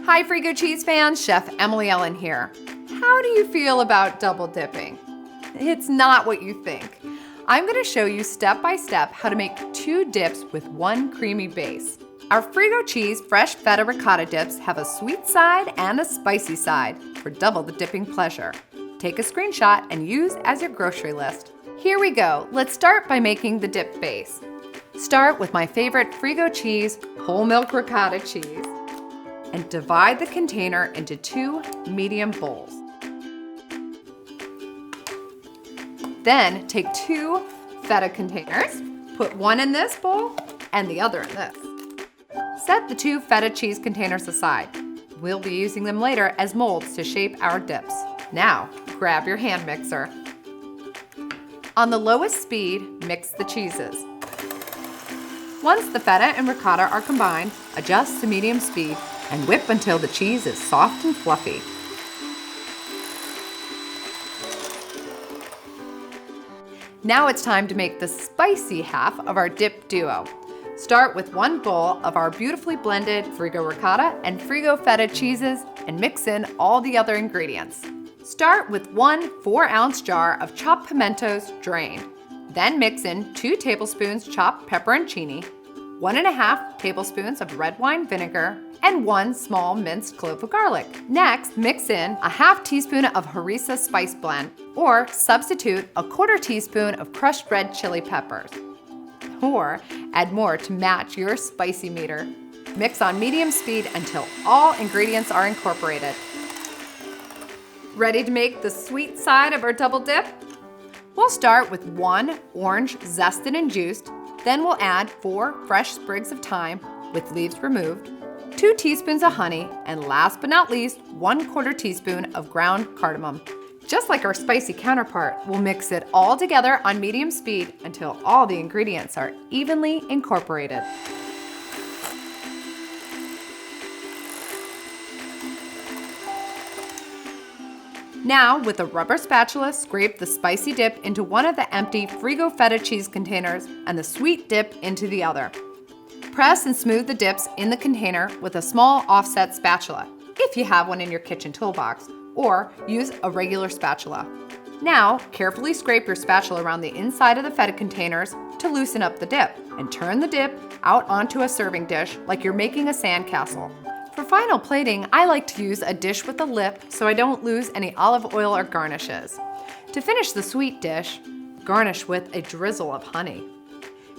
Hi Frigo cheese fans, Chef Ellyn here. How do you feel about double dipping? It's not what you think. I'm going to show you step by step how to make 2 dips with 1 creamy base. Our Frigo cheese fresh Feta Ricotta dips have a sweet side and a spicy side for double the dipping pleasure. Take a screenshot and use as your grocery list. Here we go. Let's start by making the dip base. Start with my favorite Frigo cheese, whole milk ricotta cheese, and divide the container into 2 medium bowls. Then take 2 feta containers, put one in this bowl and the other in this. Set the 2 feta cheese containers aside. We'll be using them later as molds to shape our dips. Now, grab your hand mixer. On the lowest speed, mix the cheeses. Once the feta and ricotta are combined, adjust to medium speed and whip until the cheese is soft and fluffy. Now it's time to make the spicy half of our dip duo. Start with 1 bowl of our beautifully blended Frigo ricotta and Frigo feta cheeses and mix in all the other ingredients. Start with 1 4-ounce jar of chopped pimentos drained. Then mix in 2 tablespoons chopped pepperoncini, 1.5 tablespoons of red wine vinegar, and 1 small minced clove of garlic. Next, mix in a 1/2 teaspoon of harissa spice blend, or substitute a 1/4 teaspoon of crushed red chili peppers. Or add more to match your spicy meter. Mix on medium speed until all ingredients are incorporated. Ready to make the sweet side of our double dip? We'll start with 1 orange zested and juiced, then we'll add 4 fresh sprigs of thyme with leaves removed, 2 teaspoons of honey, and last but not least, 1/4 teaspoon of ground cardamom. Just like our spicy counterpart, we'll mix it all together on medium speed until all the ingredients are evenly incorporated. Now, with a rubber spatula, scrape the spicy dip into one of the empty Frigo feta cheese containers and the sweet dip into the other. Press and smooth the dips in the container with a small offset spatula, if you have one in your kitchen toolbox, or use a regular spatula. Now, carefully scrape your spatula around the inside of the feta containers to loosen up the dip, and turn the dip out onto a serving dish like you're making a sandcastle. For final plating, I like to use a dish with a lip so I don't lose any olive oil or garnishes. To finish the sweet dish, garnish with a drizzle of honey.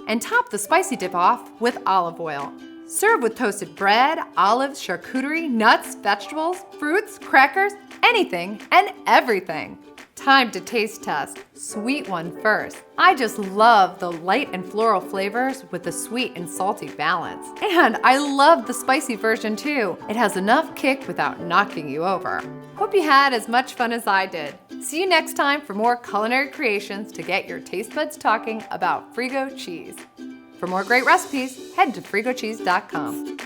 And top the spicy dip off with olive oil. Serve with toasted bread, olives, charcuterie, nuts, vegetables, fruits, crackers, anything and everything. Time to taste test. Sweet one first. I just love the light and floral flavors with the sweet and salty balance. And I love the spicy version too. It has enough kick without knocking you over. Hope you had as much fun as I did. See you next time for more culinary creations to get your taste buds talking about Frigo cheese. For more great recipes, head to frigocheese.com.